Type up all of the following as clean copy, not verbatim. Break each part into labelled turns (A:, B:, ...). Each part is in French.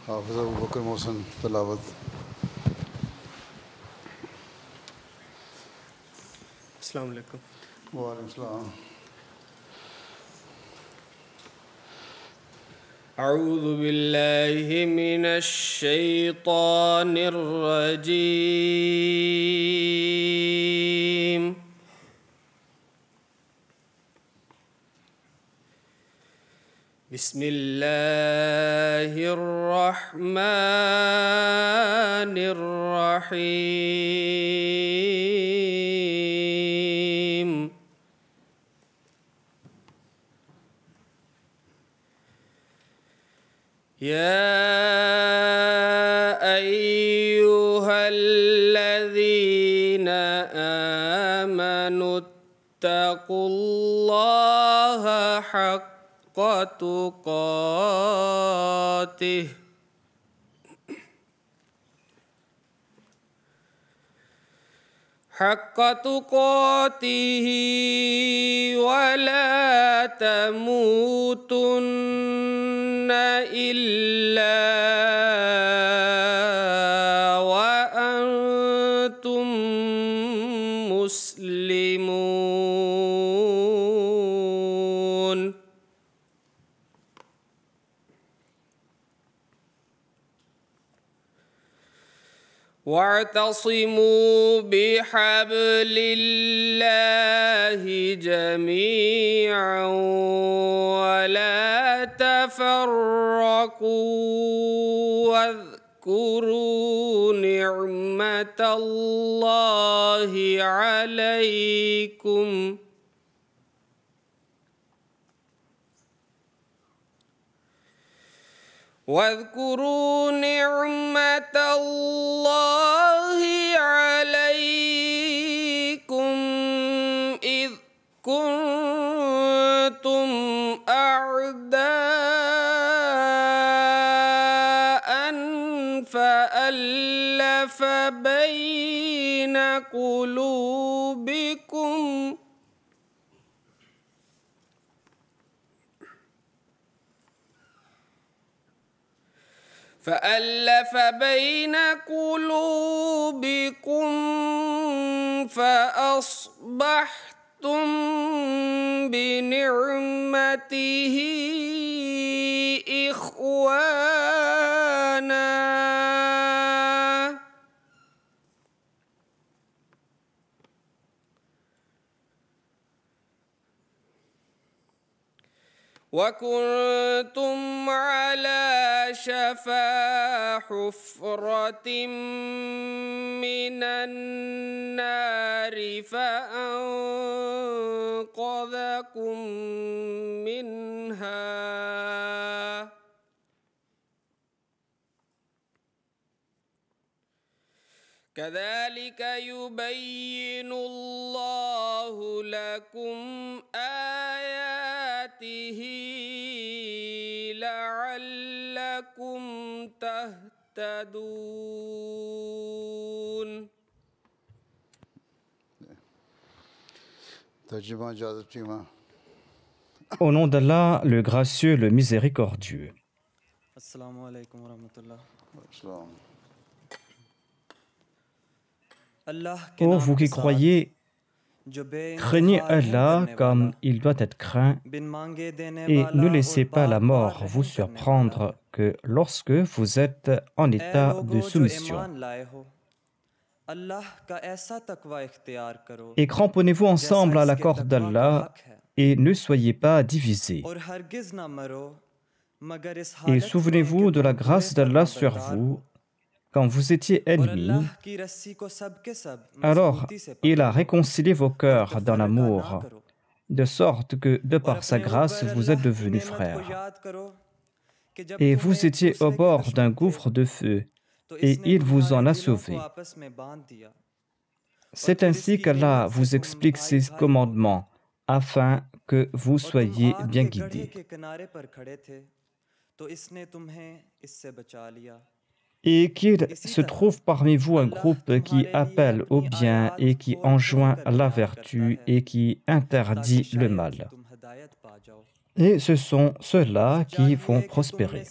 A: حافظ ابو بکر محسن تلاوت.
B: السلام علیکم.
A: وعلیکم السلام.
B: أعوذ بالله من الشيطان الرجيم. بسم الله الرحمن الرحيم. يا أيها الذين آمنوا اتقوا الله حق تقاته ولا تموتن إلا وأنتم مسلمون. واعتصموا بحبل الله جميعا ولا تفرقوا واذكروا نعمة الله عليكم إذ كنتم أعداء فألف بين قلوبكم فأصبحتم بنعمته إخوانا وكنتم على شفا حفرة من النار فأنقذكم منها كذلك يبين الله لكم آياته لعلكم تهتدون.
A: ترجمہ اجازت چیما.
C: Au nom d'Allah, le gracieux, le miséricordieux.
D: Assalamu alaikum wa rahmatullah.
A: السلام.
C: Ô vous qui croyez, craignez Allah comme il doit être craint et ne laissez pas la mort vous surprendre que lorsque vous êtes en état de soumission. Et cramponnez-vous ensemble à la corde d'Allah et ne soyez pas divisés. Et souvenez-vous de la grâce d'Allah sur vous quand vous étiez ennemis. Alors, il a réconcilié vos cœurs dans l'amour, de sorte que, de par sa grâce, vous êtes devenus frères. Et vous étiez au bord d'un gouffre de feu, et il vous en a sauvés. C'est ainsi qu'Allah vous explique ses commandements, afin que vous soyez bien guidés. Et qu'il se trouve parmi vous un groupe qui appelle au bien et qui enjoint la vertu et qui interdit le mal. Et ce sont ceux-là qui vont prospérer.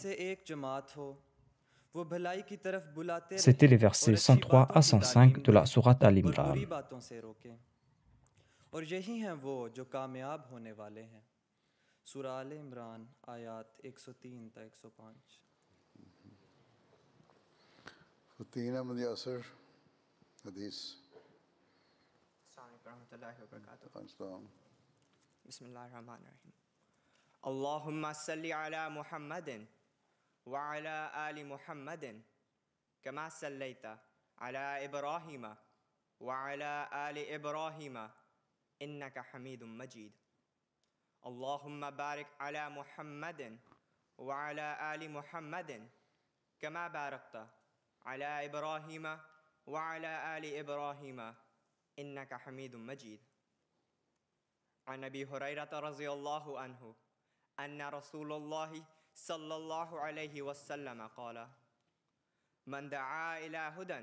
D: वो भलाई की तरफ बुलाते
C: C'était les
D: रहें
C: versets
D: और अच्छी
C: 103
D: बातों
C: à
D: की
C: 105
D: तालीम
C: de la
D: दें
C: sourate
D: और
C: Al-Imran.
D: बुरी बातों से रोकें। और यही हैं वो जो कामयाब होने वाले हैं। सूरा आल इमरान आयत 103 تا 105.
A: فتین احمد یاسر حدیث
E: السلام علیکم ورحمۃ اللہ وبرکاتہ.
A: السلام.
E: بسم اللہ الرحمن الرحیم. اللہم صلی علی محمد وعلی آل محمد کما صلیت علی ابراہیم وعلی آل ابراہیم انک حمید مجید. اللہم بارک علی محمد وعلی آل محمد کما بارکت علی ابراہیم وعلی آل ابراہیم انک حمید مجید. عن ابي هريره رضي الله عنه ان رسول الله صلى الله عليه وسلم قال: من دعا الى هدى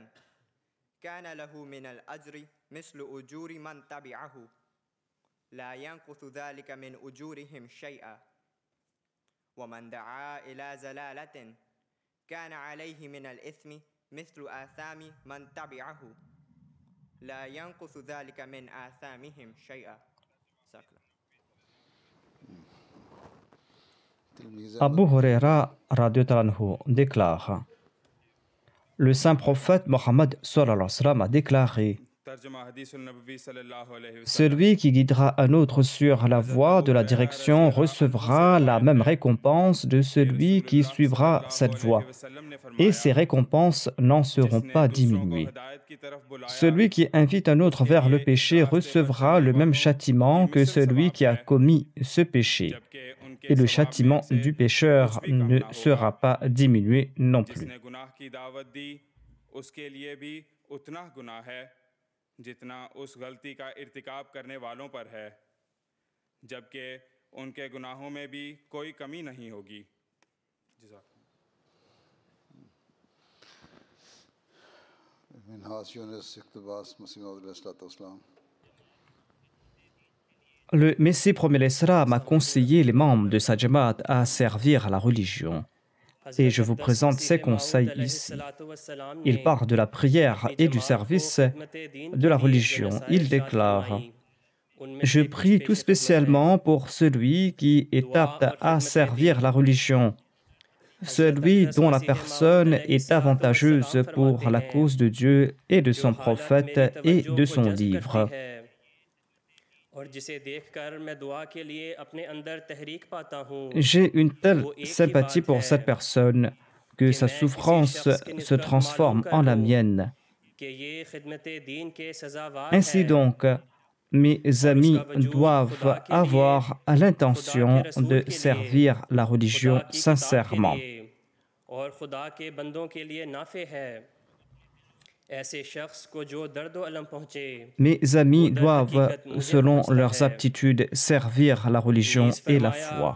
E: كان له من الاجر مثل اجور من تبعه لا ينقص ذلك من اجورهم شيئا ومن دعا الى زلاله كان عليه من الاثم مثل آثام من تبعه لا ينقص ذلك من آثامهم شيئا.
C: Abu Huraira radhiyallahu anhu déclare: Le saint prophète Mohammed sallallahu alayhi wa sallam a déclaré: Celui qui guidera un autre sur la voie de la direction recevra la même récompense de celui qui suivra cette voie, et ces récompenses n'en seront pas diminuées. Celui qui invite un autre vers le péché recevra le même châtiment que celui qui a commis ce péché, et le châtiment du pécheur ne sera pas diminué non plus.
F: जितना उस गलती का इर्तिकाब करने वालों पर है, जबकि उनके गुनाहों में भी कोई कमी नहीं होगी.
A: منہاج یونس اقتباس مسیح موعود علیہ الصلوۃ والسلام.
C: Le Messie premier l'Islam a conseillé les membres de sa Jamaat à servir la religion. Et je vous présente ses conseils ici. Il part de la prière et du service de la religion. Il déclare: Je prie tout spécialement pour celui qui est apte à servir la religion, celui dont la personne est avantageuse pour la cause de Dieu et de son prophète et de son livre. J'ai une telle sympathie pour cette personne que sa souffrance se transforme en la mienne. Ainsi donc, mes amis doivent avoir l'intention de servir la religion sincèrement. Mes amis doivent, selon leurs aptitudes, servir la religion et la foi.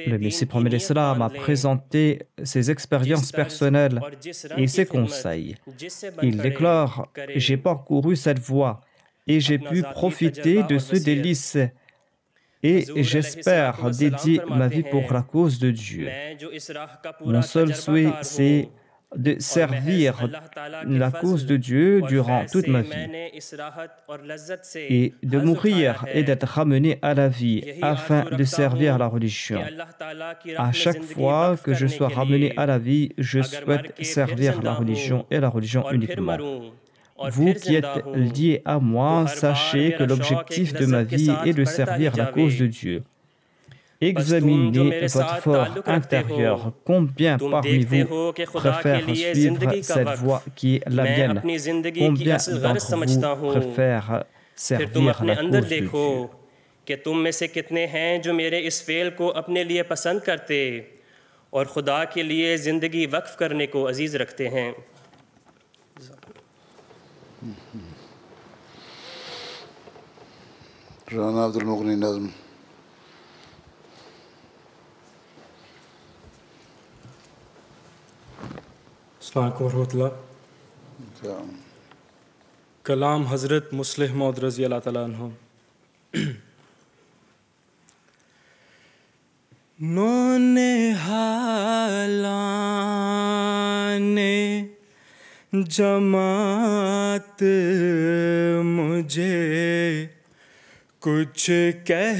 C: Le Messie premier l'Islam a présenté ses expériences personnelles et ses conseils. Il déclare: J'ai parcouru cette voie et j'ai pu profiter de ce délice. Et j'espère dédier ma vie pour la cause de Dieu. Mon seul souhait, c'est de servir la cause de Dieu durant toute ma vie et de mourir et d'être ramené à la vie afin de servir la religion. À chaque fois que je sois ramené à la vie, je souhaite servir la religion et la religion uniquement. Vous qui êtes liés à moi, sachez que l'objectif de ma vie est de servir la cause de Dieu. Examinez votre fort intérieur. Combien parmi vous préfèrent suivre cette voie qui est la mienne? Combien d'entre vous préfèrent servir la cause de Dieu?
G: कि तुम में से कितने हैं जो मेरे इस फेल को अपने लिए पसंद करते और खुदा के लिए ज़िंदगी वक्फ करने को अजीज़ रखते हैं.
A: رانا عبد المغنی نظم.
H: अस्सलाम वालेकुम रहमतुल्लाह. कलाम हज़रत मुस्लिह मौद रज़ी अल्लाह तआला अन्हु. نونہالان جماعت مجھے کچھ کہنا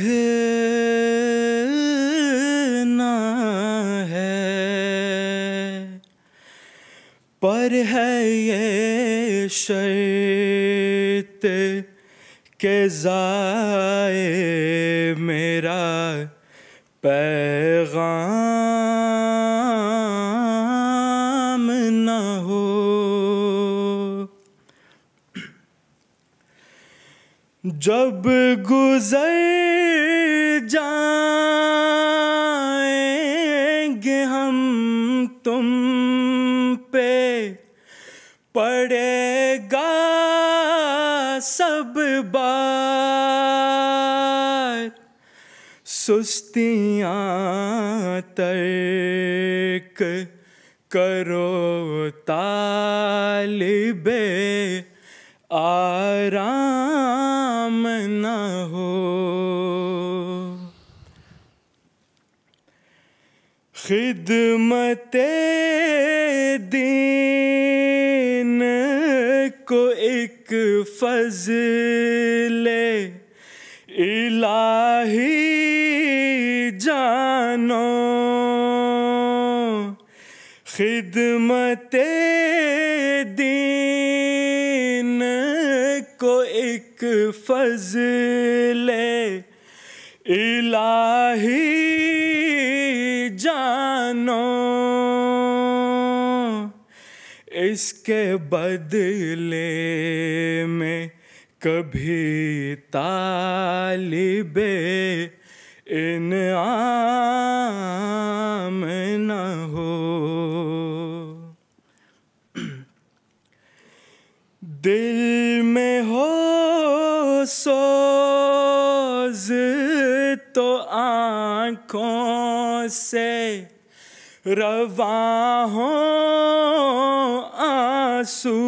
H: ہے، پر ہے یہ شرط کہ ضائع میرا پیغام نہ ہو۔ جب گزر جائیں گے ہم تم پہ، پڑے گا سب بار، سستیاں ترک کرو طالب آرام نہ ہو۔ خدمت دین کو ایک فضل الہی جانو، خدمت دین کو ایک فضل الہی جانو، اس کے بدلے میں کبھی طالب انعام نہ ہو۔ دل میں ہو سوز تو آنکھوں سے رواں ہوں آنسو،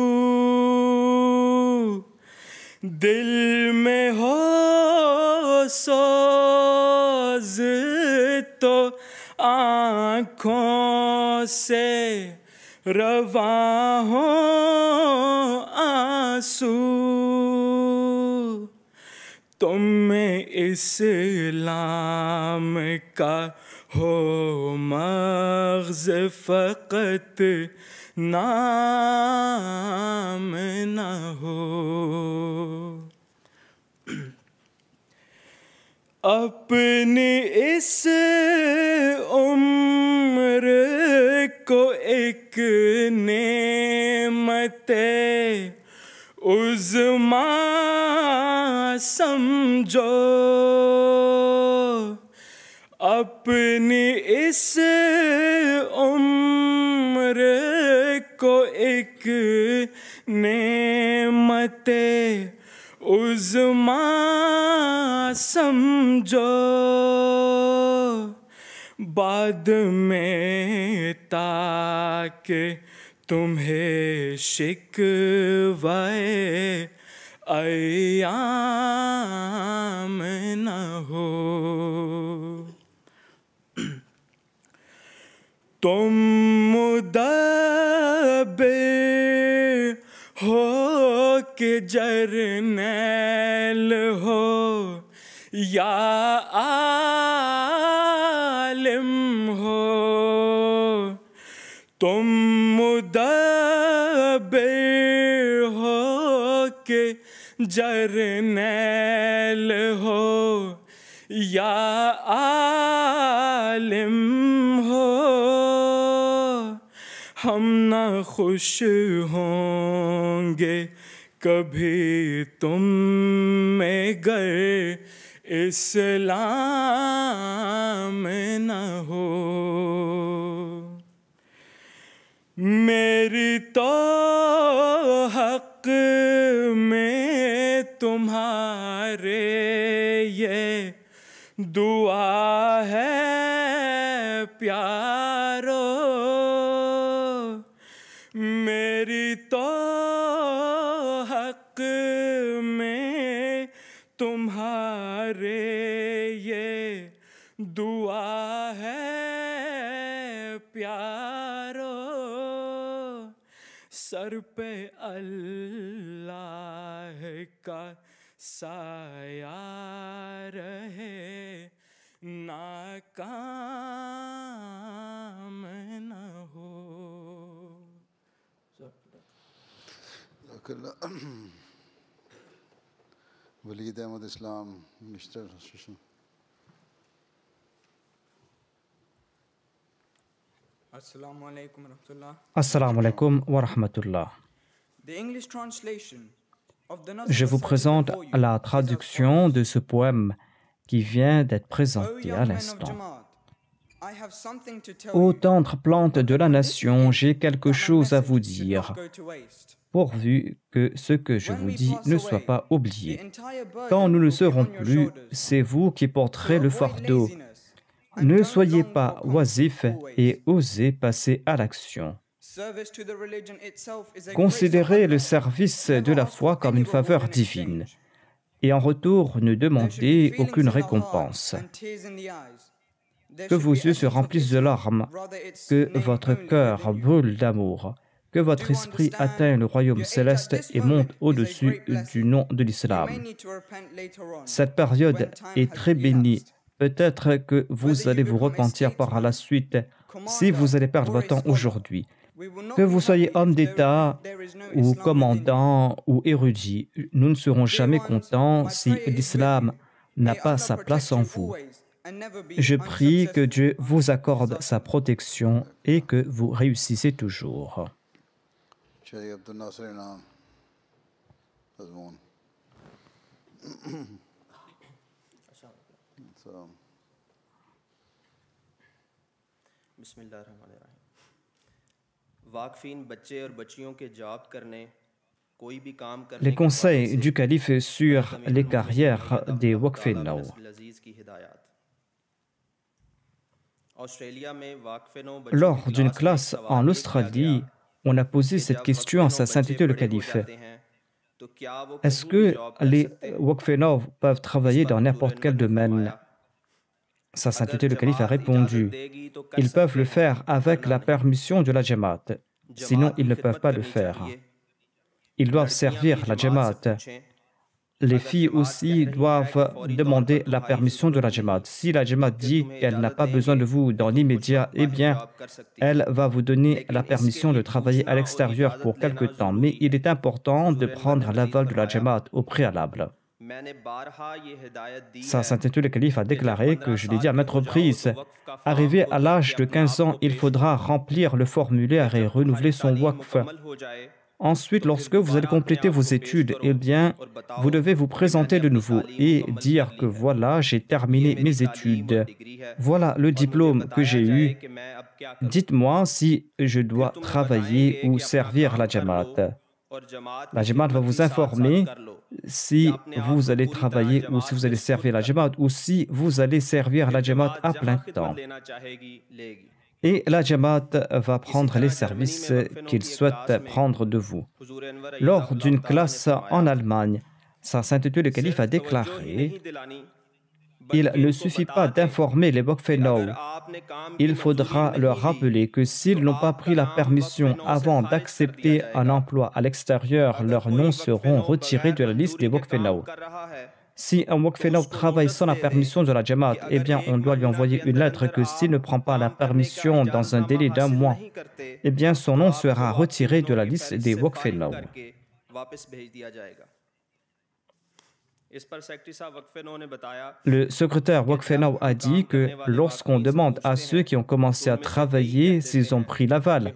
H: دل میں ہو سوز تو آنکھوں سے رواں ہوں آنسو، تم میں اسلام کا ہو مغز فقط نام نہ ہو۔ اپنی اس عمر کو ایک نعمت عظمیٰ سمجھو، اپنی اس عمر کو ایک نعمت عظمیٰ سمجھو، بعد میں تاکہ تمہیں شکوہ ایام نہ ہو۔ تم مدبر ہو کہ جرنیل ہو یا عالم ہو، تم مدبر ہو کہ جرنیل ہو یا عالم ہو، ہم نہ خوش ہوں گے کبھی تم میں گر اسلام نہ ہو۔ میری تو حق میں تمہارے یہ دعا ہے پیارو، میری تو حق میں تمہارے یہ دعا ہے सर पे अल्लाह का साया रहे, नाकाम न हो।
A: Waleed Ahmad Islam, Mr. Assistant.
E: Assalamu alaikum warahmatullah.
C: Assalamu alaikum wa rahmatullah.
E: The English translation of the
C: Je vous présente
E: before you
C: la
E: is as
C: traduction de ce poème qui vient d'être
E: follows. O
C: présenté
E: young
C: à
E: men of
C: l'instant.
E: Jamaat, I have something to tell
C: Ô
E: you.
C: tendre plante de la nation, j'ai quelque
E: That my
C: chose à vous
E: message should
C: dire,
E: not go to waste.
C: pourvu que ce que je
E: When
C: vous
E: we
C: dis
E: pass
C: ne
E: away,
C: soit pas
E: the
C: oublié.
E: entire burden
C: Quand nous ne
E: will be
C: serons
E: on your
C: plus,
E: shoulders.
C: c'est vous qui porterez
E: So
C: le
E: avoid
C: fardeau.
E: laziness and
C: Ne
E: don't
C: soyez
E: long
C: pas
E: for comfort
C: oisifs
E: always.
C: et osez passer à l'action.
E: Service to the religion itself is a grace of
C: Considérez le
E: Allah.
C: service
E: Never
C: de la
E: ask
C: foi
E: for
C: comme
E: any
C: une faveur
E: reward in
C: divine.
E: exchange.
C: Et en retour, ne
E: There should be
C: demandez
E: feelings
C: aucune
E: in the heart
C: récompense.
E: and tears in the eyes. There
C: Que
E: should
C: vos
E: be a
C: yeux se
E: deeper
C: remplissent de
E: pity,
C: larmes,
E: rather its
C: que
E: name
C: votre
E: only
C: cœur
E: within you.
C: brûle d'amour, que votre
E: Do you
C: esprit
E: understand?
C: atteigne le royaume
E: Your age
C: céleste
E: at this
C: et
E: moment
C: monte
E: is a
C: au-dessus
E: great blessing.
C: du nom de
E: You may
C: l'islam.
E: need to repent later on,
C: Cette période
E: when time
C: est
E: has
C: très bénie.
E: elapsed.
C: Peut-être que vous
E: Whether
C: allez
E: you
C: vous
E: become a
C: repentir par la
E: statesman,
C: suite si
E: commander,
C: vous allez perdre
E: or a
C: votre temps
E: scholar,
C: aujourd'hui.
E: we will not
C: Que
E: be
C: vous soyez
E: happy
C: homme
E: if
C: d'État
E: there is no
C: ou
E: Islam within you.
C: commandant ou érudit, nous ne serons jamais
E: Dear ones,
C: contents
E: my
C: si
E: prayer is with
C: l'islam
E: you.
C: n'a
E: May
C: pas
E: Allah
C: sa
E: protect
C: place en
E: you
C: vous.
E: always and never be
C: Je prie que
E: unsuccessful.
C: Dieu vous accorde sa protection et que vous réussissez toujours.
A: Shaykh Abdul Nasir Inam, Azmoon. So,
C: Les conseils du calife sur les carrières des Waqf-e-Naw. Lors d'une classe en Australie, on a posé cette question à sa sainteté le calife. Est-ce que les Waqf-e-Naw peuvent travailler dans n'importe quel domaine? Sa sainteté le calife a répondu, ils peuvent le faire avec la permission de la Jamaat, sinon ils ne peuvent pas le faire. Ils doivent servir la Jamaat. Les filles aussi doivent demander la permission de la Jamaat. Si la Jamaat dit qu'elle n'a pas besoin de vous dans l'immédiat, eh bien, elle va vous donner la permission de travailler à l'extérieur pour quelque temps. Mais il est important de prendre l'aval de la Jamaat au préalable. Sa sainteté le calife a déclaré que, je l'ai dit à maintes reprises, arrivé à l'âge de 15 ans, il faudra remplir le formulaire et renouveler son waqf. Ensuite, lorsque vous allez compléter vos études, eh bien, vous devez vous présenter de nouveau et dire que voilà, j'ai terminé mes études. Voilà le diplôme que j'ai eu. Dites-moi si je dois travailler ou servir la Jamaat. La Jamaat va vous informer si vous allez travailler ou si vous allez servir la Jamaat ou si vous allez servir la Jamaat à plein temps. Et la Jamaat va prendre les services qu'il souhaite prendre de vous. Lors d'une classe en Allemagne, sa sainteté le calife a déclaré « Il ne suffit pas d'informer les Waqf-e-Naw. Il faudra leur rappeler que s'ils n'ont pas pris la permission avant d'accepter un emploi à l'extérieur, leurs noms seront retirés de la liste des Waqf-e-Naw. Si un Waqf-e-Naw travaille sans la permission de la Jamaat, eh bien, on doit lui envoyer une lettre que s'il ne prend pas la permission dans un délai d'1 mois, eh bien, son nom sera retiré de la liste des Waqf-e-Naw. Le secrétaire Waqf-e-Naw a dit que lorsqu'on demande à ceux qui ont commencé à travailler s'ils ont pris l'aval,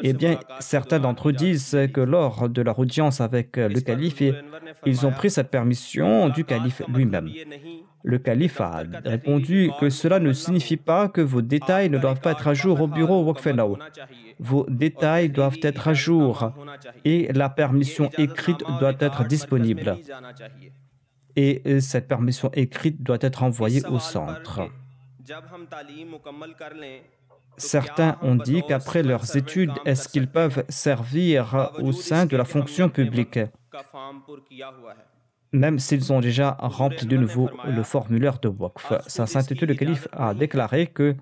C: eh bien, certains d'entre eux disent que lors de leur audience avec le calife, ils ont pris cette permission du calife lui-même. Le calife a répondu que cela ne signifie pas que vos détails ne doivent pas être à jour au bureau Waqf-e-Naw. Vos détails doivent être à jour et la permission écrite doit être disponible. Et cette permission écrite doit être envoyée au centre. Certains ont dit qu'après leurs études, est-ce qu'ils peuvent servir au sein de la fonction publique, même s'ils ont déjà rempli de nouveau le formulaire de Waqf. Sa sainteté le calife a déclaré que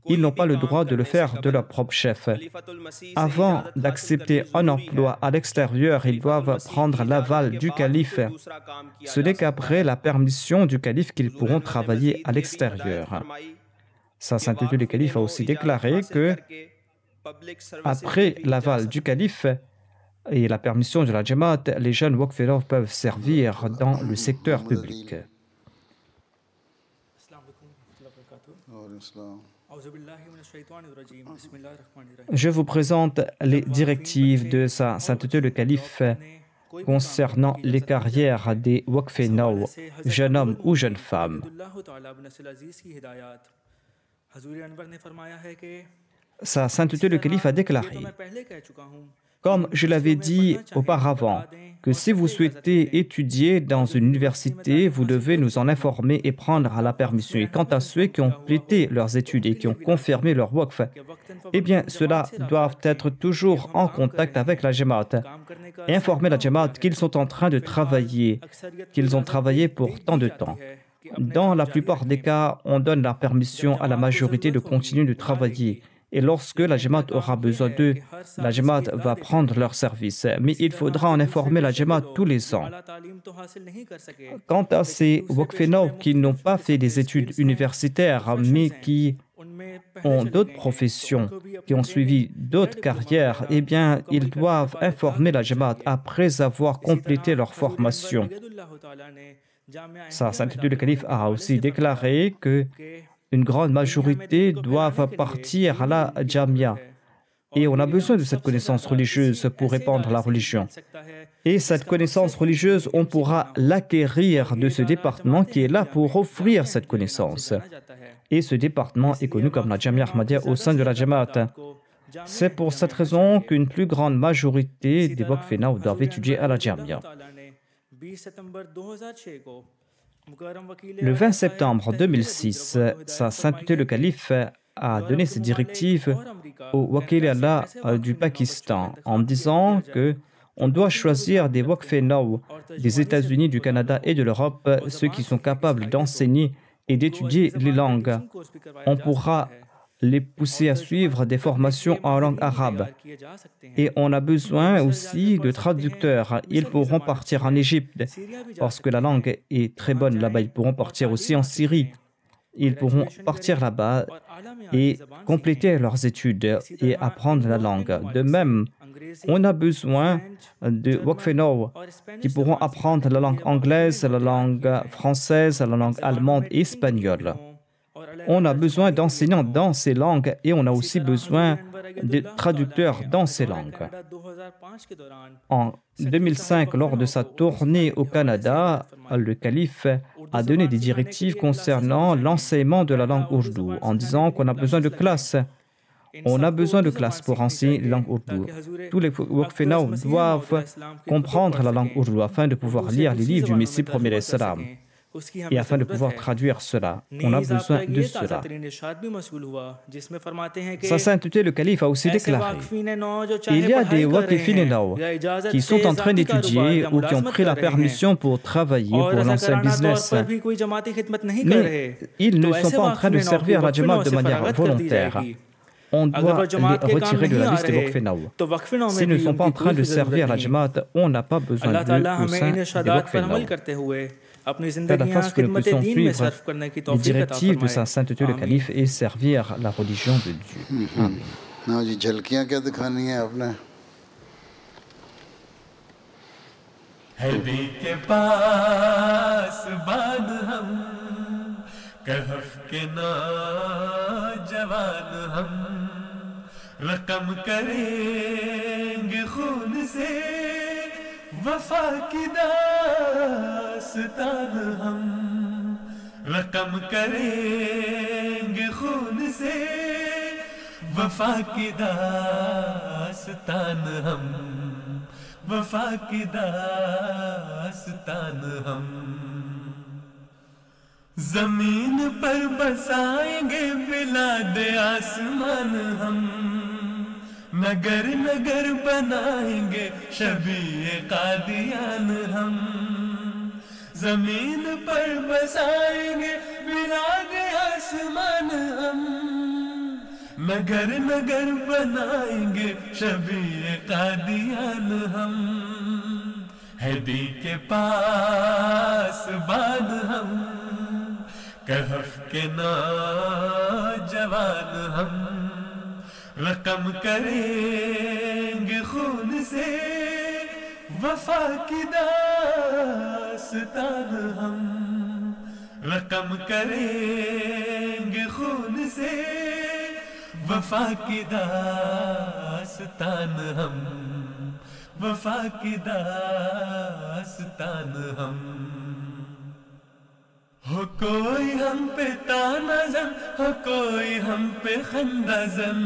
C: Ils n'ont pas le droit de le faire de leur propre chef. Avant d'accepter un emploi à l'extérieur, ils doivent prendre l'aval du calife. Ce n'est qu'après la permission du calife qu'ils pourront travailler à l'extérieur. Sa sainteté le calife a aussi déclaré que, après l'aval du calife et la permission de la Jamaat, les jeunes Waqf peuvent servir dans le secteur public. Je vous présente les directives de sa sainteté le calife concernant les carrières des Waqf Naw, jeunes hommes ou jeunes femmes. Sa sainteté le calife a déclaré, comme je l'avais dit auparavant, que si vous souhaitez étudier dans une université, vous devez nous en informer et prendre la permission. Et quant à ceux qui ont complété leurs études et qui ont confirmé leur waqf, eh bien, ceux-là doivent être toujours en contact avec la Jamaat et informer la Jamaat qu'ils sont en train de travailler, qu'ils ont travaillé pour tant de temps. Dans la plupart des cas, on donne la permission à la majorité de continuer de travailler. Et lorsque la Jamaat aura besoin d'eux, la Jamaat va prendre leur service. Mais il faudra en informer la Jamaat tous les ans. Quant à ces Waqf Naw qui n'ont pas fait des études universitaires, mais qui ont d'autres professions, qui ont suivi d'autres carrières, eh bien, ils doivent informer la Jamaat après avoir complété leur formation. Sa sainteté le calife a aussi déclaré que une grande majorité doivent partir à la Jamia. Et on a besoin de cette connaissance religieuse pour répandre la religion. Et cette connaissance religieuse, on pourra l'acquérir de ce département qui est là pour offrir cette connaissance. Et ce département est connu comme la Jamia Ahmadiyya au sein de la Jamaat. C'est pour cette raison qu'une plus grande majorité des Waqf Naw doivent étudier à la Jamia. Le 20 septembre 2006, sa sainteté le calife a donné ses directives au Wakil Allah du Pakistan en disant que on doit choisir des Waqf Naw des États-Unis, du Canada et de l'Europe, ceux qui sont capables d'enseigner et d'étudier les langues. On pourra les pousser à suivre des formations en langue arabe. Et on a besoin aussi de traducteurs. Ils pourront partir en Égypte parce que la langue est très bonne là-bas. Ils pourront partir aussi en Syrie. Ils pourront partir là-bas et compléter leurs études et apprendre la langue. De même, on a besoin de Waqf Naw qui pourront apprendre la langue anglaise, la langue française, la langue allemande et espagnole. On a besoin d'enseignants dans ces langues et on a aussi besoin de traducteurs dans ces langues. En 2005, lors de sa tournée au Canada, le calife a donné des directives concernant l'enseignement de la langue ourdou en disant qu'on a besoin de classes. On a besoin de classes pour enseigner la langue ourdou. Tous les Waqf Naw doivent comprendre la langue ourdou afin de pouvoir lire les livres du Messie premier salam. Et afin de pouvoir traduire cela, on a besoin de cela. Sa sainteté, le calife, a aussi déclaré il y a des Waqf Naw qui sont en train d'étudier ou qui ont pris la permission pour travailler, pour lancer un business. Mais ils ne sont pas en train de servir la Jamaat de manière volontaire. On doit les retirer de la liste des Waqf Naw. S'ils ne sont pas en train de servir la Jamaat, on n'a pas besoin d'eux au sein des Waqf Naw. C'est la façon que nous puissions suivre les directives de sa sainteté le calife et servir la religion de Dieu. Amen.
I: वफा की दास्तान हम रकम करेंगे खून से वफा की दास्तान हम वफा की दास्तान हम जमीन पर बसाएंगे बिलाद आसमान हम नगर नगर बनाएंगे शबीए कादियान हम जमीन पर बसाएंगे बिलाद आसमान हम नगर नगर बनाएंगे शबीए कादियान हम हैदी के पास बाद हम कहफ के नौजवान हम रकम करेंगे खून से वफा की दास्तान हम रकम करेंगे खून से वफा की दास्तान हम वफा की दास्तान हम हो कोई हम पे तानाजन हो कोई हम पे खंदाजन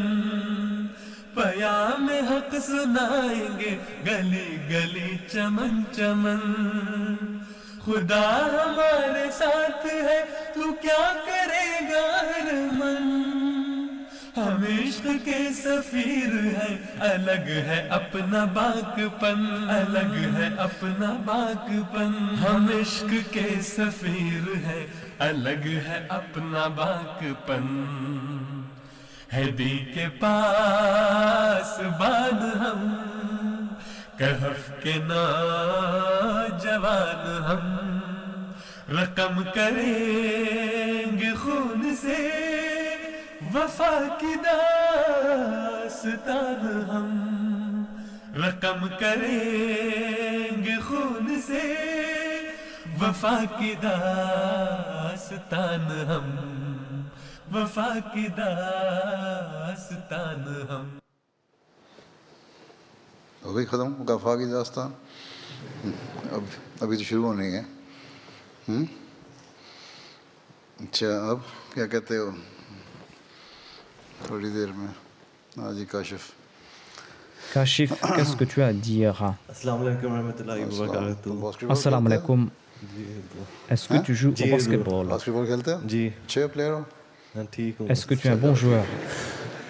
I: पयाम हक सुनाएंगे गली गली चमन चमन खुदा हमारे साथ है तू क्या करेगा हर मन हम इश्क के सफीर है अलग है अपना बाकपन अलग है अपना बाकपन हम इश्क के सफीर है अलग है अपना बाकपन हैदी के पास बाद हम कहफ के नौजवान हम रकम करेंगे खून से वफा की दास्तान हम रकम करेंगे खून से वफा की दास्तान हम वफा की दास्तान हम
A: हो गई ख़त्म वफा की दास्तान अभी तो शुरू होनी है अच्छा अब क्या कहते हो थोड़ी देर में आज ही Kashif
C: Kashif, qu'est-ce que tu as à dire? Assalamu alaikum. Est-ce que tu joues au basketball?
A: Basketball खेलते हो
J: जी
A: अच्छे प्लेयर हो
C: Est-ce que tu es un bon joueur?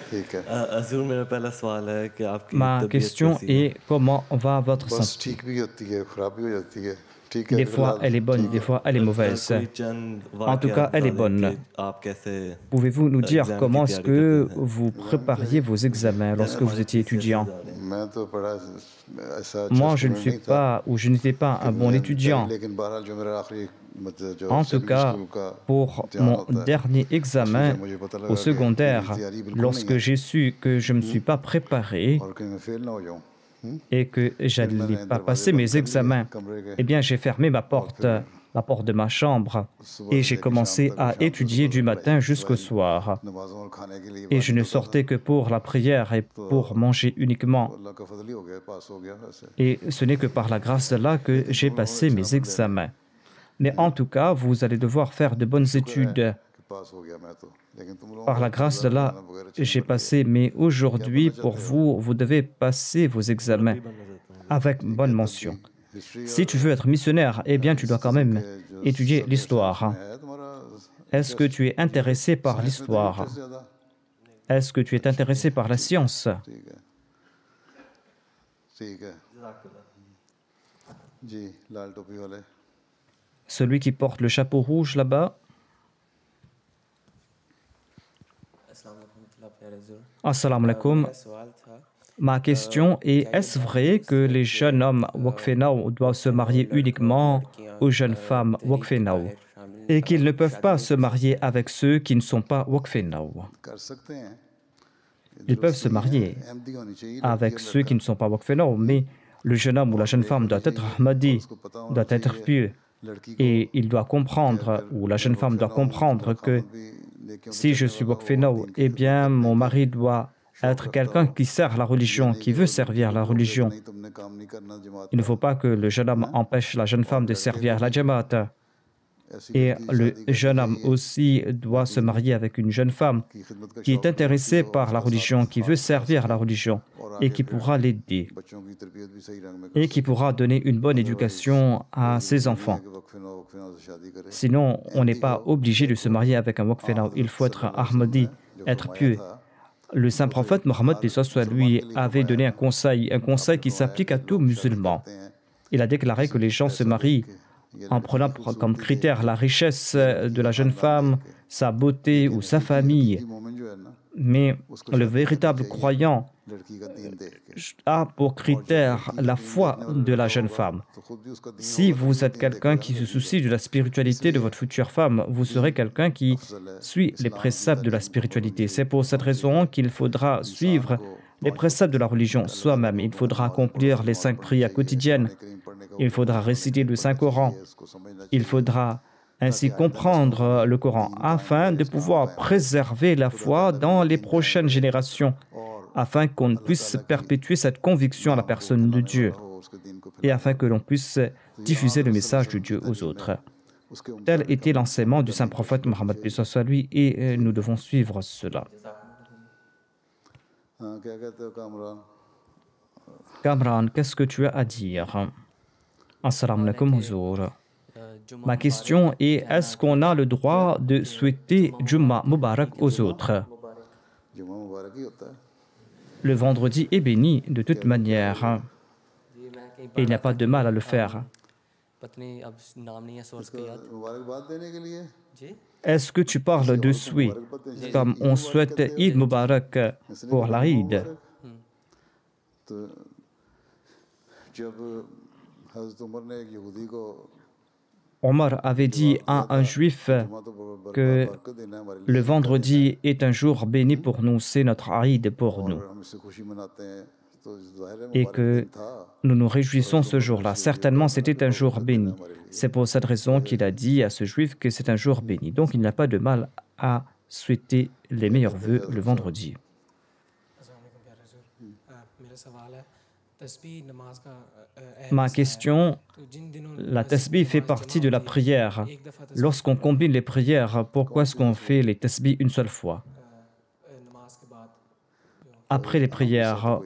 A: ठीक है
J: अज़ूर मेरा पहला सवाल है कि आपकी
C: Ma
J: तबीयत
C: question
J: कैसी है?
C: est comment va votre
A: बस
C: santé?
A: ठीक भी होती है खराब भी हो जाती है ठीक है
C: Des fois elle est bonne, des fois elle est mauvaise.
J: कोई चंद
C: En tout cas, elle est
J: वाक़यात
C: bonne.
J: बताएं कि आप कैसे
C: Pouvez-vous nous dire
J: exam
C: comment
J: की
C: est-ce
J: तैयारी
C: que
J: करते हैं?
C: vous prépariez vos examens lorsque vous étiez étudiant?
A: मैं तो पढ़ा ऐसा
C: Moi, je ne suis pas ou je n'étais pas un bon étudiant.
A: लेकिन बहरहाल जो मेरा आखिरी जो
C: En tout cas, pour mon dernier examen au secondaire, lorsque j'ai su que je ne me suis pas préparé
A: और कहीं मैं फेल ना हो जाऊं
C: et que je n'allais pas passer mes examens, eh bien, j'ai fermé la porte de ma chambre et j'ai commencé à étudier du matin jusqu'au soir.
A: नमाज़ों और खाने के लिए
C: Et je ne sortais que pour la prière et pour manger uniquement.
A: अल्लाह का फजल ही हो गया पास हो गया वैसे
C: Et ce n'est que par la grâce d'Allah que j'ai passé mes examens. Mais en tout cas, vous allez devoir faire de bonnes études.
A: कि पास हो गया मैं तो लेकिन तुम लोगों
C: Par la grâce d'Allah, j'ai passé. Mais aujourd'hui, pour vous, vous devez passer vos examens avec bonne mention. Si tu veux être missionnaire, eh bien, tu dois quand même étudier l'histoire. Est-ce que tu es intéressé par l'histoire? Est-ce que tu es intéressé par la science?
A: ठीक है जी लाल टोपी वाले
C: Celui qui porte le chapeau rouge là-bas. Assalamu alaikum. Ma question est, est-ce vrai que les jeunes hommes Waqfenao doivent se marier uniquement aux jeunes femmes Waqfenao et qu'ils ne peuvent pas se marier avec ceux qui ne sont pas Waqfenao?
A: कर सकते हैं
C: Ils peuvent se marier
A: Ahmadi होनी चाहिए
C: avec ceux qui ne sont pas Waqfenao, mais le jeune homme ou la jeune femme doit être Ahmadi, doit être pieux. Et il doit comprendre, ou la jeune femme doit comprendre que si je suis Waqfenao, eh bien mon mari doit être quelqu'un qui sert la religion, qui veut servir la religion. Il ne faut pas que le jeune homme empêche la jeune femme de servir la Jamaat. Et le jeune homme aussi doit se marier avec une jeune femme qui est intéressée par la religion, qui veut servir la religion et qui pourra l'aider et qui pourra donner une bonne éducation à ses enfants. Sinon, on n'est pas obligé de se marier avec un Waqfenao. Il faut être Ahmadi, être pieux. Le saint prophète Mohammed, paix soit lui, avait donné un conseil qui s'applique à tout musulman. Il a déclaré que les gens se marient en prenant comme critère la richesse de la jeune femme, sa beauté ou sa famille. Mais le véritable croyant a pour critère la foi de la jeune femme. Si vous êtes quelqu'un qui se soucie de la spiritualité de votre future femme, vous serez quelqu'un qui suit les préceptes de la spiritualité. C'est pour cette raison qu'il faudra suivre les préceptes de la religion soi-même. Il faudra accomplir les 5 prières quotidiennes. Il faudra réciter le Saint-Coran. Il faudra ainsi comprendre le Coran afin de pouvoir préserver la foi dans les prochaines générations, afin qu'on puisse perpétuer cette conviction à la personne de Dieu et afin que l'on puisse diffuser le message de Dieu aux autres. Tel était l'enseignement du saint prophète Mohammed lui et nous devons suivre cela. Kamran, qu'est-ce que tu as à dire? Assalamu alaikum Huzour. Ma question est, est-ce qu'on a le droit de souhaiter Jumma Mubarak aux autres? Le vendredi est béni de toute manière et il n'y a pas de mal à le faire. Est-ce que tu parles de souhait, comme on souhaite Eid Mubarak pour la Eid? Omar avait dit à un juif que le vendredi est un jour béni pour nous, c'est notre Eid pour nous, et que nous nous réjouissons ce jour-là. Certainement, c'était un jour béni. C'est pour cette raison qu'il a dit à ce juif que c'est un jour béni. Donc, il n'y a pas de mal à souhaiter les meilleurs vœux le vendredi. Ma question, la tasbih fait partie de la prière. Lorsqu'on combine les prières, pourquoi est-ce qu'on fait les tasbih une seule fois? Après les prières,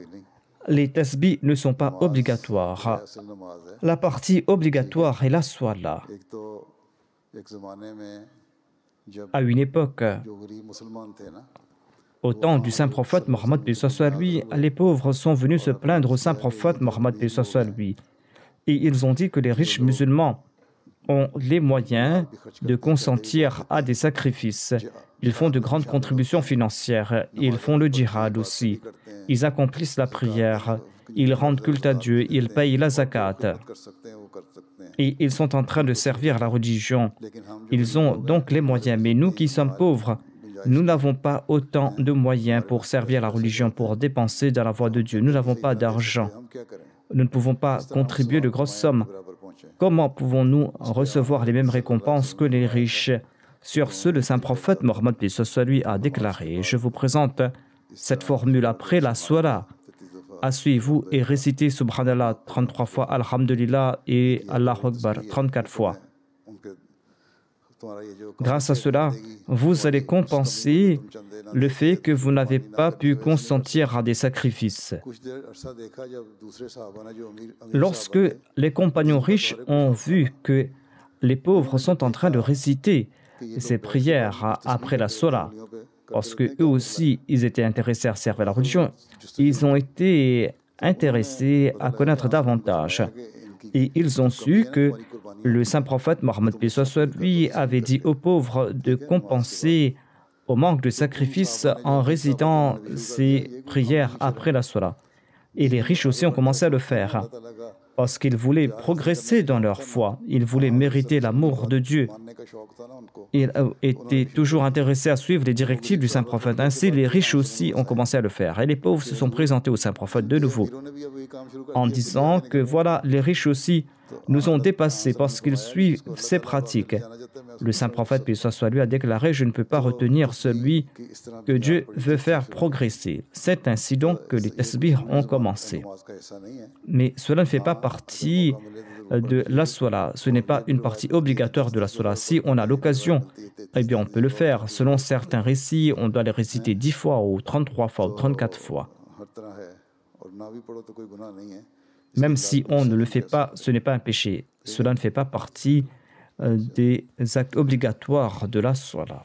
C: les tasbih ne sont pas obligatoires. La partie obligatoire est la salat. À une époque, au temps du saint prophète Mohammed lui, les pauvres sont venus se plaindre au saint prophète Mohammed lui. Et ils ont dit que les riches musulmans ont les moyens de consentir à des sacrifices. Ils font de grandes contributions financières. Ils font le djihad aussi. Ils accomplissent la prière. Ils rendent culte à Dieu. Ils payent la zakat. Et ils sont en train de servir la religion. Ils ont donc les moyens. Mais nous qui sommes pauvres, nous n'avons pas autant de moyens pour servir la religion, pour dépenser dans la voie de Dieu. Nous n'avons pas d'argent. Nous ne pouvons pas contribuer de grosses sommes. Comment pouvons-nous recevoir les mêmes récompenses que les riches? Sur ce, le saint prophète Mohammed lui a déclaré: je vous présente cette formule après la Salat. Asseyez-vous et récitez Subhanallah 33 fois, Alhamdulillah et Allahu Akbar 34 fois. Grâce à cela, vous allez compenser le fait que vous n'avez pas pu consentir à des sacrifices. Lorsque les compagnons riches ont vu que les pauvres sont en train de réciter ces prières après la Salat, parce qu'eux aussi, ils étaient intéressés à servir la religion, ils ont été intéressés à connaître davantage. Et ils ont su que le saint prophète Mohammed lui avait dit aux pauvres de compenser au manque de sacrifices en récitant ces prières après la Salat. Et les riches aussi ont commencé à le faire parce qu'ils voulaient progresser dans leur foi, ils voulaient mériter l'amour de Dieu. Ils étaient toujours intéressés à suivre les directives du saint prophète. Ainsi, les riches aussi ont commencé à le faire. Et les pauvres se sont présentés au saint prophète de nouveau en disant que voilà, les riches aussi nous ont dépassés parce qu'ils suivent ces pratiques. Le saint prophète, paix soit lui, a déclaré: je ne peux pas retenir celui que Dieu veut faire progresser. C'est ainsi donc que les tasbih ont commencé. Mais cela ne fait pas partie de la Salat. Ce n'est pas une partie obligatoire de la Salat. Si on a l'occasion, eh bien on peut le faire. Selon certains récits, on doit les réciter 10 fois ou 33 fois ou 34 fois. Même si on ne le fait pas, ce n'est pas un péché. Cela ne fait pas partie des actes obligatoires de la Salat.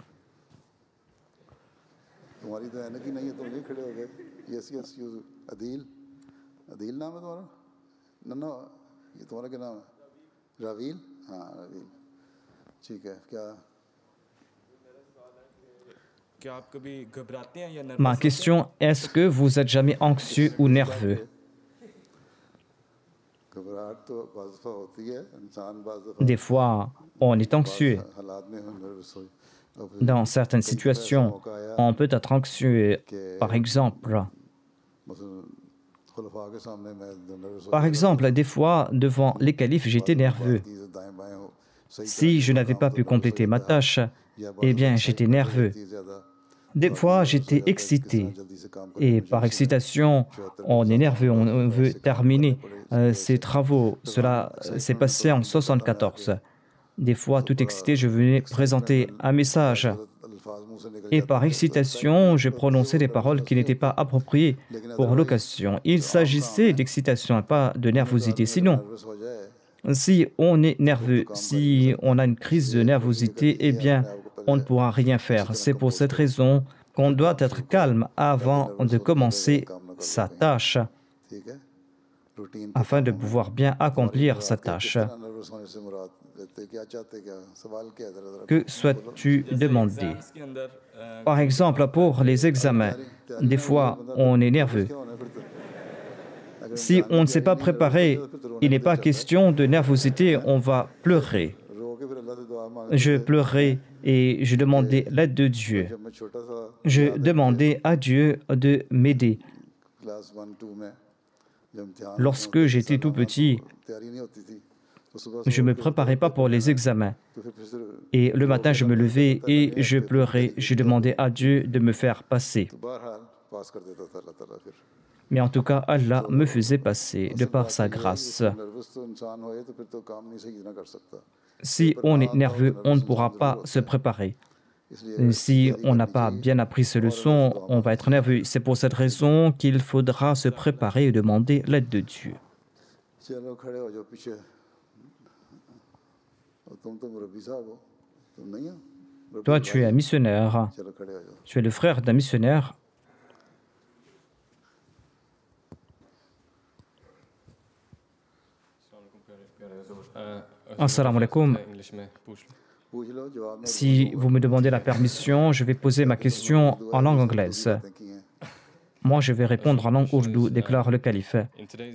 C: Ma question, est-ce que vous êtes jamais anxieux ou nerveux? Des fois, on est anxieux. Dans certaines situations, on peut être anxieux. Par exemple, des fois, devant les califes, j'étais nerveux. Si je n'avais pas pu compléter ma tâche, eh bien, j'étais nerveux. Des fois, j'étais excité. Et par excitation, on est nerveux, on veut terminer ces travaux. Cela s'est passé en 1974. Des fois, tout excité, je venais présenter un message. Et par excitation, je prononçais des paroles qui n'étaient pas appropriées pour l'occasion. Il s'agissait d'excitation, pas de nervosité. Sinon, si on est nerveux, si on a une crise de nervosité, eh bien, on ne pourra rien faire. C'est pour cette raison qu'on doit être calme avant de commencer sa tâche, afin de pouvoir bien accomplir sa tâche. Que souhaites-tu demander? Par exemple, pour les examens, des fois, on est nerveux. Si on ne s'est pas préparé, il n'est pas question de nervosité, on va pleurer. Je pleurais et je demandais l'aide de Dieu. Je demandais à Dieu de m'aider. Lorsque j'étais tout petit, je ne me préparais pas pour les examens. Et le matin, je me levais et je pleurais. Je demandais à Dieu de me faire passer. Mais en tout cas, Allah me faisait passer de par sa grâce. Si on est nerveux, on ne pourra pas se préparer. Si on n'a pas bien appris ces leçons, on va être nerveux. C'est pour cette raison qu'il faudra se préparer et demander l'aide de Dieu. Toi, tu es un missionnaire. Tu es le frère d'un missionnaire. Assalamu alaikum. Si vous me demandez la permission, je vais poser ma question en langue anglaise. Moi, je vais répondre en langue ourdou, déclare le calife.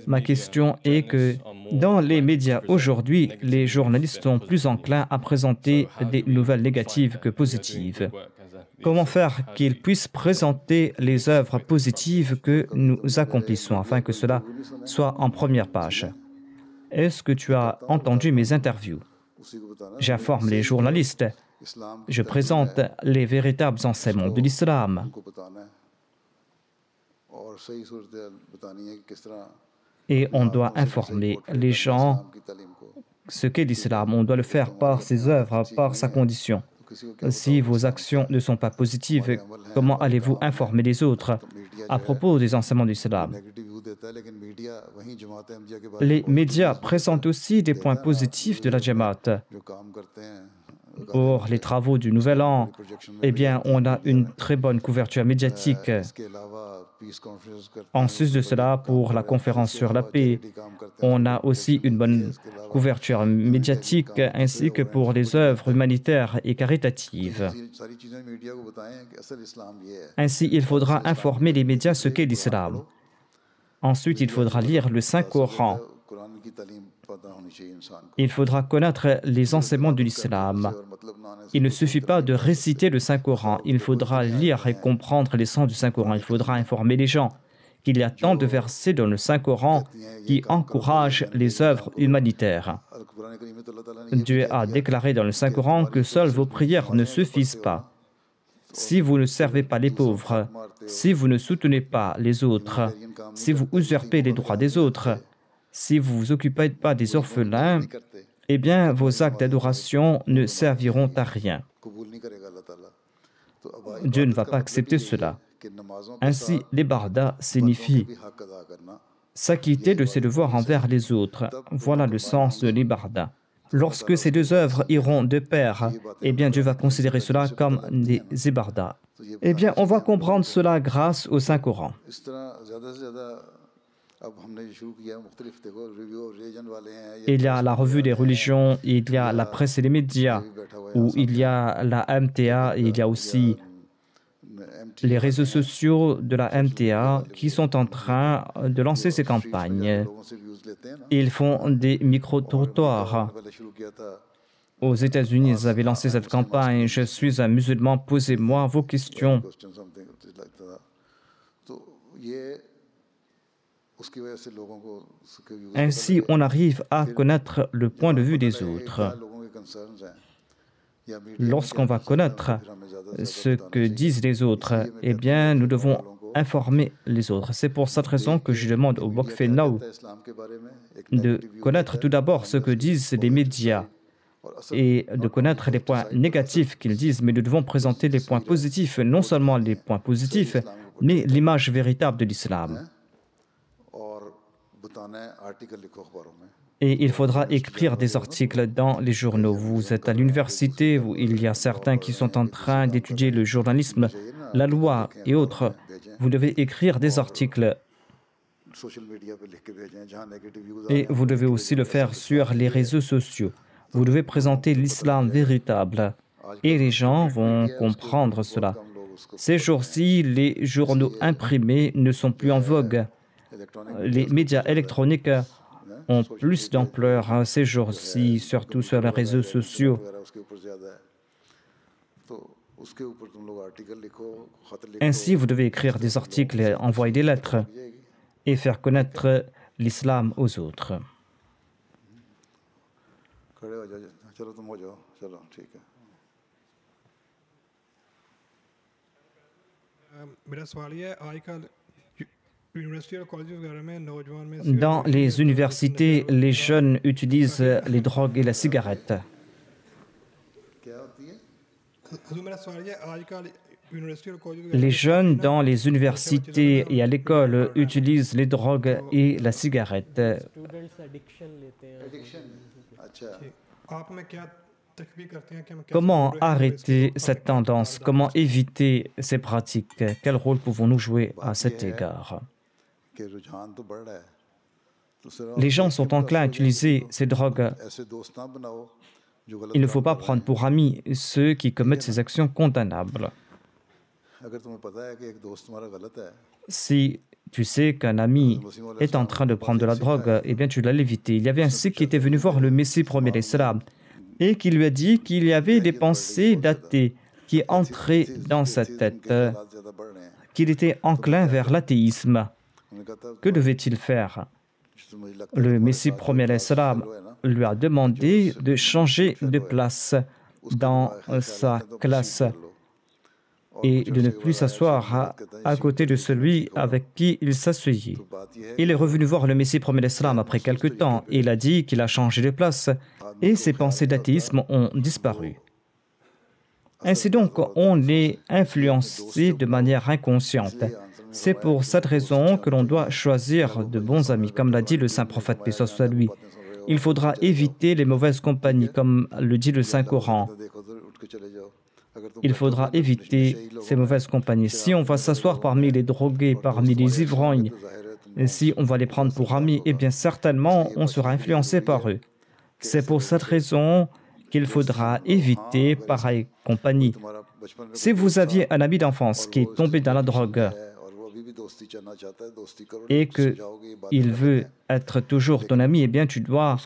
C: Ma question est que dans les médias aujourd'hui, les journalistes sont plus enclins à présenter des nouvelles négatives que positives. Comment faire qu'ils puissent présenter les œuvres positives que nous accomplissons afin que cela soit en première page? Est-ce que tu as entendu mes interviews? J'informe les journalistes. Je présente les véritables enseignements de l'islam. Et on doit informer les gens ce qu'est l'islam. On doit le faire par ses œuvres, par sa condition. Si vos actions ne sont pas positives, comment allez-vous informer les autres à propos des enseignements de l'islam? Les médias présentent aussi des points positifs de la Jamaat. Pour les travaux du Nouvel An, eh bien, on a une très bonne couverture médiatique. En sus de cela, pour la conférence sur la paix, on a aussi une bonne couverture médiatique, ainsi que pour les œuvres humanitaires et caritatives. Ainsi, il faudra informer les médias ce qu'est l'islam. Ensuite, il faudra lire le Saint-Coran. Il faudra connaître les enseignements de l'islam. Il ne suffit pas de réciter le Saint-Coran. Il faudra lire et comprendre les sens du Saint-Coran. Il faudra informer les gens qu'il y a tant de versets dans le Saint-Coran qui encouragent les œuvres humanitaires. Dieu a déclaré dans le Saint-Coran que seules vos prières ne suffisent pas. Si vous ne servez pas les pauvres, si vous ne soutenez pas les autres, si vous usurpez les droits des autres, si vous ne vous occupez pas des orphelins, eh bien, vos actes d'adoration ne serviront à rien. Dieu ne va pas accepter cela. Ainsi, l'ibarda signifie s'acquitter de ses devoirs envers les autres. Voilà le sens de l'ibarda. Lorsque ces deux œuvres iront de pair, eh bien, Dieu va considérer cela comme des ibardas. Eh bien, on va comprendre cela grâce au Saint-Coran. Il y a la revue des religions, il y a la presse et les médias, où il y a la MTA, et il y a aussi les réseaux sociaux de la MTA qui sont en train de lancer ces campagnes. Ils font des micro-trottoirs. Aux États-Unis, ils avaient lancé cette campagne « Je suis un musulman, posez-moi vos questions ». Ainsi, on arrive à connaître le point de vue des autres. Lorsqu'on va connaître ce que disent les autres, eh bien, nous devons informer les autres. C'est pour cette raison que je demande au Waqf Now de connaître tout d'abord ce que disent les médias et de connaître les points négatifs qu'ils disent, mais nous devons présenter les points positifs, non seulement les points positifs, mais l'image véritable de l'islam. Et il faudra écrire des articles dans les journaux. Vous êtes à l'université où il y a certains qui sont en train d'étudier le journalisme, la loi et autres. Vous devez écrire des articles. Et vous devez aussi le faire sur les réseaux sociaux. Vous devez présenter l'islam véritable. Et les gens vont comprendre cela. Ces jours-ci, les journaux imprimés ne sont plus en vogue. Les médias électroniques ont plus d'ampleur ces jours-ci, surtout sur les réseaux sociaux. Ainsi, vous devez écrire des articles, envoyer des lettres et faire connaître l'islam aux autres. Dans les universités, les jeunes utilisent les drogues et la cigarette. Les jeunes dans les universités et à l'école utilisent les drogues et la cigarette. Comment arrêter cette tendance? Comment éviter ces pratiques? Quel rôle pouvons-nous jouer à cet égard? Les gens sont enclins à utiliser ces drogues. Il ne faut pas prendre pour amis ceux qui commettent ces actions condamnables. Si tu sais qu'un ami est en train de prendre de la drogue, eh bien tu dois l'éviter. Il y avait un sikh qui était venu voir le Messie premier l'Islam et qui lui a dit qu'il y avait des pensées d'athées qui entraient dans sa tête, qu'il était enclin vers l'athéisme. Que devait-il faire? Le Messie premier l'Islam lui a demandé de changer de place dans sa classe et de ne plus s'asseoir à côté de celui avec qui il s'asseyait. Il est revenu voir le Messie premier l'Islam après quelque temps et il a dit qu'il a changé de place et ses pensées d'athéisme ont disparu. Ainsi donc, on est influencé de manière inconsciente. C'est pour cette raison que l'on doit choisir de bons amis, comme l'a dit le saint prophète, paix soit lui. Il faudra éviter les mauvaises compagnies, comme le dit le Saint-Coran. Il faudra éviter ces mauvaises compagnies. Si on va s'asseoir parmi les drogués, parmi les ivrognes, et si on va les prendre pour amis, eh bien certainement on sera influencé par eux. C'est pour cette raison qu'il faudra éviter pareille compagnie. Si vous aviez un ami d'enfance qui est tombé dans la drogue et qu'il veut être toujours ton ami, eh bien tu dois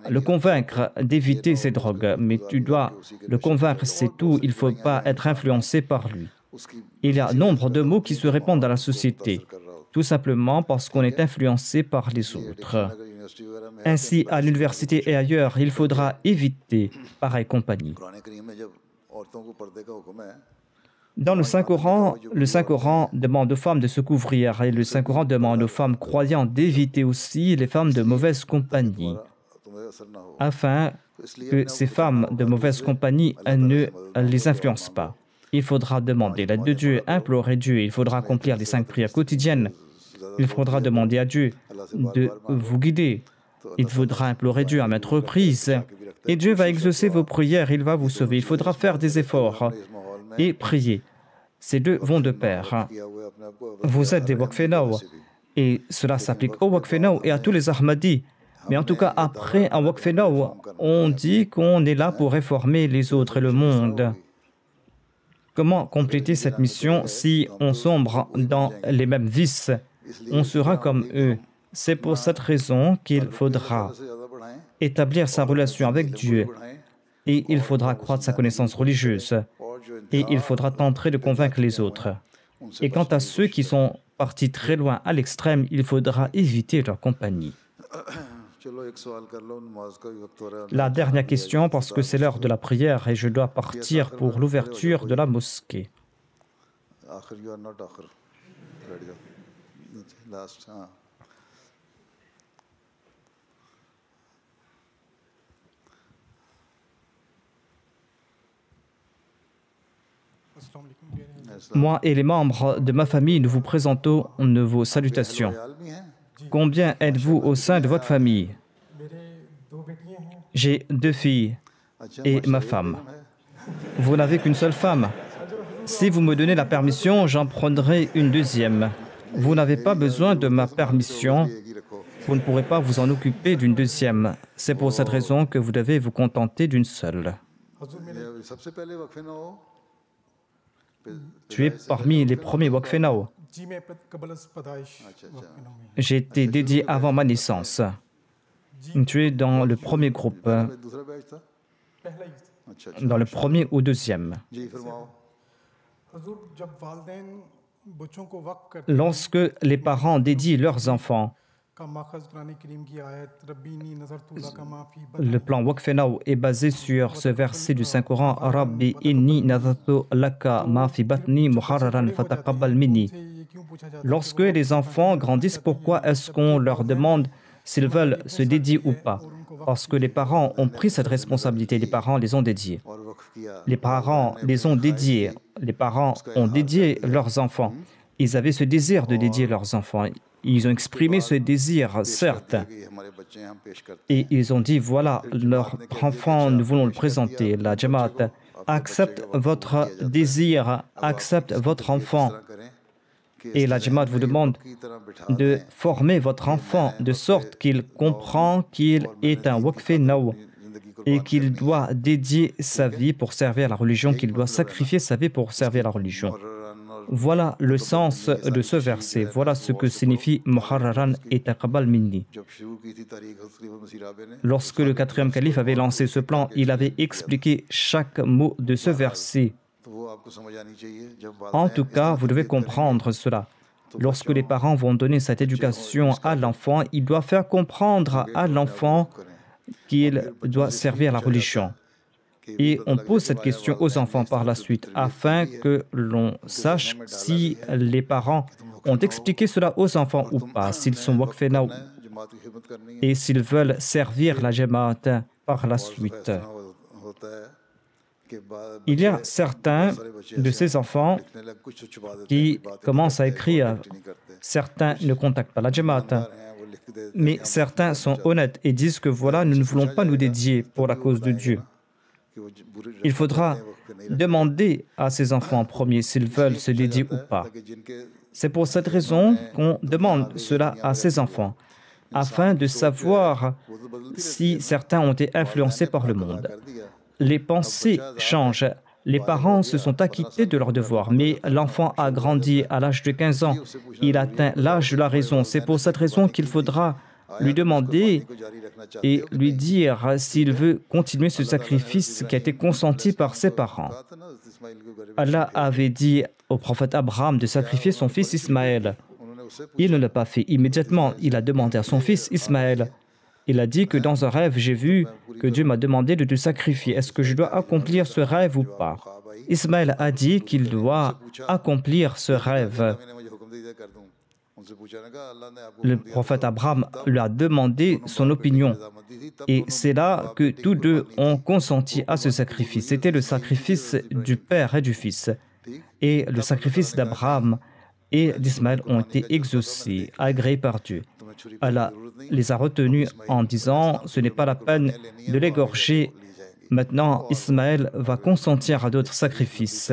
C: le convaincre d'éviter ces drogues. Mais tu dois le convaincre, c'est tout. Il ne faut pas être influencé par lui. Il y a nombre de mots qui se répandent dans la société, tout simplement parce qu'on est influencé par les autres. Ainsi, à l'université et ailleurs, il faudra éviter pareille compagnie. Dans le Saint-Coran demande aux femmes de se couvrir et le Saint-Coran demande aux femmes croyantes d'éviter aussi les femmes de mauvaise compagnie, afin que ces femmes de mauvaise compagnie ne les influencent pas. Il faudra demander l'aide de Dieu, implorer Dieu, il faudra accomplir les 5 prières quotidiennes, il faudra demander à Dieu de vous guider, il faudra implorer Dieu à maintes reprises, et Dieu va exaucer vos prières, il va vous sauver. Il faudra faire des efforts et prier. Ces deux vont de pair. Vous êtes des Waqf Now. Et cela s'applique au Waqf Now et à tous les Ahmadis. Mais en tout cas, après un Waqf Now, on dit qu'on est là pour réformer les autres et le monde. Comment compléter cette mission si on sombre dans les mêmes vices? On sera comme eux. C'est pour cette raison qu'il faudra établir sa relation avec Dieu et il faudra accroître sa connaissance religieuse et il faudra tenter de convaincre les autres. Et quant à ceux qui sont partis très loin à l'extrême, il faudra éviter leur compagnie. La dernière question, parce que c'est l'heure de la prière et je dois partir pour l'ouverture de la mosquée. Moi et les membres de ma famille, nous vous présentons vos salutations. Combien êtes-vous au sein de votre famille? J'ai 2 filles et ma femme. Vous n'avez qu'une seule femme? Si vous me donnez la permission, j'en prendrai une deuxième. Vous n'avez pas besoin de ma permission. Vous ne pourrez pas vous en occuper d'une deuxième. C'est pour cette raison que vous devez vous contenter d'une seule. Tu es parmi les premiers Waqf Now. J'ai été dédié avant ma naissance. Tu es dans le premier groupe, dans le premier ou deuxième. Lorsque les parents dédient leurs enfants, le plan Waqf Now est basé sur ce verset du Saint-Coran Rabbi inni nazartu laka ma fi batni muharraran fataqabbal minni. Lorsque les enfants grandissent, pourquoi est-ce qu'on leur demande s'ils veulent se dédier ou pas? Parce que les parents ont pris cette responsabilité, les parents les ont dédiés. Les parents les ont dédiés, les parents ont dédié leurs enfants. Ils avaient ce désir de dédier leurs enfants. Ils ont exprimé ce désir, certes. Et ils ont dit, voilà, leur enfant, nous voulons le présenter. La Jamaat accepte votre désir, accepte votre enfant. Et la Jamaat vous demande de former votre enfant de sorte qu'il comprend qu'il est un Waqf Now et qu'il doit dédier sa vie pour servir la religion, qu'il doit sacrifier sa vie pour servir la religion. Voilà le sens de ce verset. Voilà ce que signifie Muharraran et Taqabbal minni. Lorsque le 4e calife avait lancé ce plan, il avait expliqué chaque mot de ce verset. En tout cas, vous devez comprendre cela. Lorsque les parents vont donner cette éducation à l'enfant, ils doivent faire comprendre à l'enfant qu'il doit servir la religion. Et on pose cette question aux enfants par la suite, afin que l'on sache si les parents ont expliqué cela aux enfants ou pas, s'ils sont Waqf Now et s'ils veulent servir la Jamaat par la suite. Il y a certains de ces enfants qui commencent à écrire. Certains ne contactent pas la Jamaat, mais certains sont honnêtes et disent que voilà, nous ne voulons pas nous dédier pour la cause de Dieu. Il faudra demander à ces enfants en premier s'ils veulent se dédier ou pas. C'est pour cette raison qu'on demande cela à ces enfants, afin de savoir si certains ont été influencés par le monde. Les pensées changent. Les parents se sont acquittés de leurs devoirs, mais l'enfant a grandi à l'âge de 15 ans. Il atteint l'âge de la raison. C'est pour cette raison qu'il faudra lui demander et lui dire s'il veut continuer ce sacrifice qui a été consenti par ses parents. Allah avait dit au prophète Abraham de sacrifier son fils Ismaël. Il ne l'a pas fait immédiatement. Il a demandé à son fils Ismaël. Il a dit que dans un rêve, j'ai vu que Dieu m'a demandé de te sacrifier. Est-ce que je dois accomplir ce rêve ou pas? Ismaël a dit qu'il doit accomplir ce rêve. Le prophète Abraham lui a demandé son opinion. Et c'est là que tous deux ont consenti à ce sacrifice. C'était le sacrifice du père et du fils. Et le sacrifice d'Abraham et d'Ismaël ont été exaucés, agréés par Dieu. Allah les a retenus en disant « Ce n'est pas la peine de l'égorger. Maintenant, Ismaël va consentir à d'autres sacrifices. »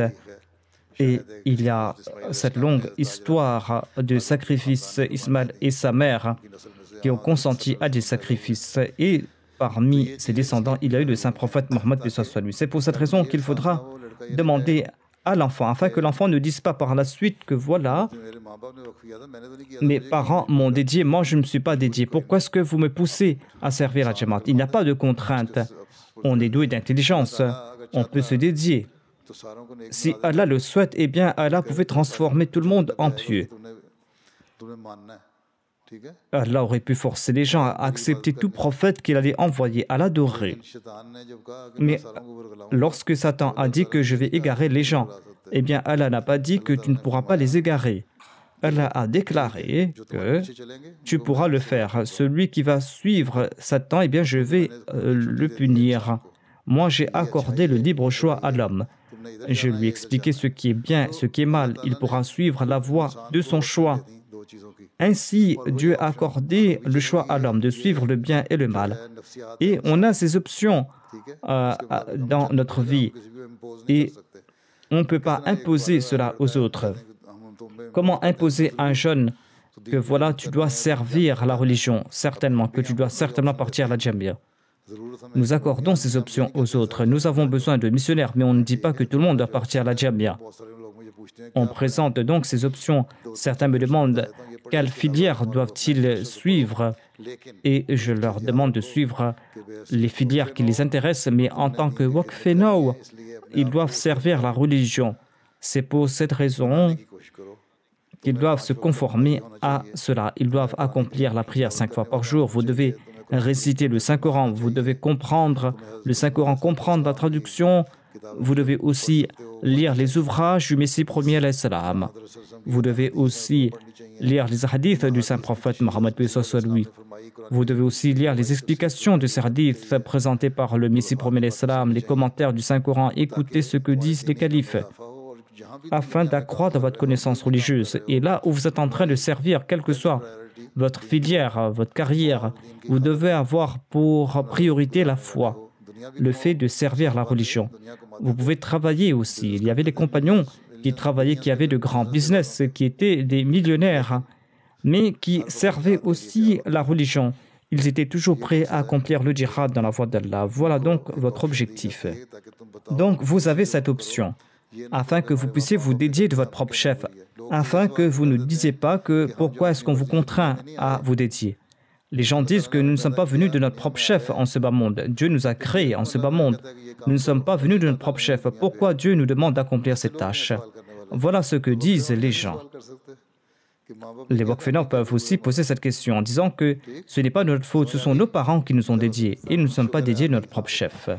C: Et il y a cette longue histoire de sacrifice. Ismaël et sa mère qui ont consenti à des sacrifices. Et parmi ses descendants, il y a eu le saint prophète Mohammed. C'est pour cette raison qu'il faudra demander à l'enfant, afin que l'enfant ne dise pas par la suite que voilà, mes parents m'ont dédié, moi je ne me suis pas dédié. Pourquoi est-ce que vous me poussez à servir la Jamaat? Il n'y a pas de contrainte. On est doué d'intelligence. On peut se dédier. Si Allah le souhaite, eh bien Allah pouvait transformer tout le monde en pieux. Allah aurait pu forcer les gens à accepter tout prophète qu'il allait envoyer, à l'adorer. Mais lorsque Satan a dit que je vais égarer les gens, eh bien Allah n'a pas dit que tu ne pourras pas les égarer. Allah a déclaré que tu pourras le faire. Celui qui va suivre Satan, eh bien je vais le punir. Moi j'ai accordé le libre choix à l'homme. Je lui ai expliqué ce qui est bien, ce qui est mal. Il pourra suivre la voie de son choix. Ainsi, Dieu a accordé le choix à l'homme de suivre le bien et le mal. Et on a ces options dans notre vie. Et on ne peut pas imposer cela aux autres. Comment imposer à un jeune que voilà, tu dois servir la religion? Certainement, que tu dois certainement partir à la Jamia. Nous accordons ces options aux autres. Nous avons besoin de missionnaires, mais on ne dit pas que tout le monde doit partir à la Jamia. On présente donc ces options. Certains me demandent quelle filière doivent-ils suivre, et je leur demande de suivre les filières qui les intéressent, mais en tant que Waqfenao, ils doivent servir la religion. C'est pour cette raison qu'ils doivent se conformer à cela. Ils doivent accomplir la prière 5 fois par jour. Vous devez réciter le Saint-Coran, vous devez comprendre le Saint-Coran, comprendre la traduction. Vous devez aussi lire les ouvrages du Messie premier alayhi salam. Vous devez aussi lire les hadiths du Saint-Prophète Mohammed. Vous devez aussi lire les explications de ces hadiths présentés par le Messie premier alayhi salam, les commentaires du Saint-Coran, écoutez ce que disent les califes, afin d'accroître votre connaissance religieuse. Et là où vous êtes en train de servir, quelle que soit votre filière, votre carrière, vous devez avoir pour priorité la foi, le fait de servir la religion. Vous pouvez travailler aussi. Il y avait des compagnons qui travaillaient, qui avaient de grands business, qui étaient des millionnaires, mais qui servaient aussi la religion. Ils étaient toujours prêts à accomplir le djihad dans la voie d'Allah. Voilà donc votre objectif. Donc vous avez cette option, afin que vous puissiez vous dédier de votre propre chef, afin que vous ne disiez pas que pourquoi est-ce qu'on vous contraint à vous dédier. Les gens disent que nous ne sommes pas venus de notre propre chef en ce bas monde. Dieu nous a créés en ce bas monde. Nous ne sommes pas venus de notre propre chef. Pourquoi Dieu nous demande d'accomplir cette tâche? Voilà ce que disent les gens. Les Waqfenao peuvent aussi poser cette question en disant que ce n'est pas notre faute, ce sont nos parents qui nous ont dédiés et nous ne sommes pas dédiés de notre propre chef.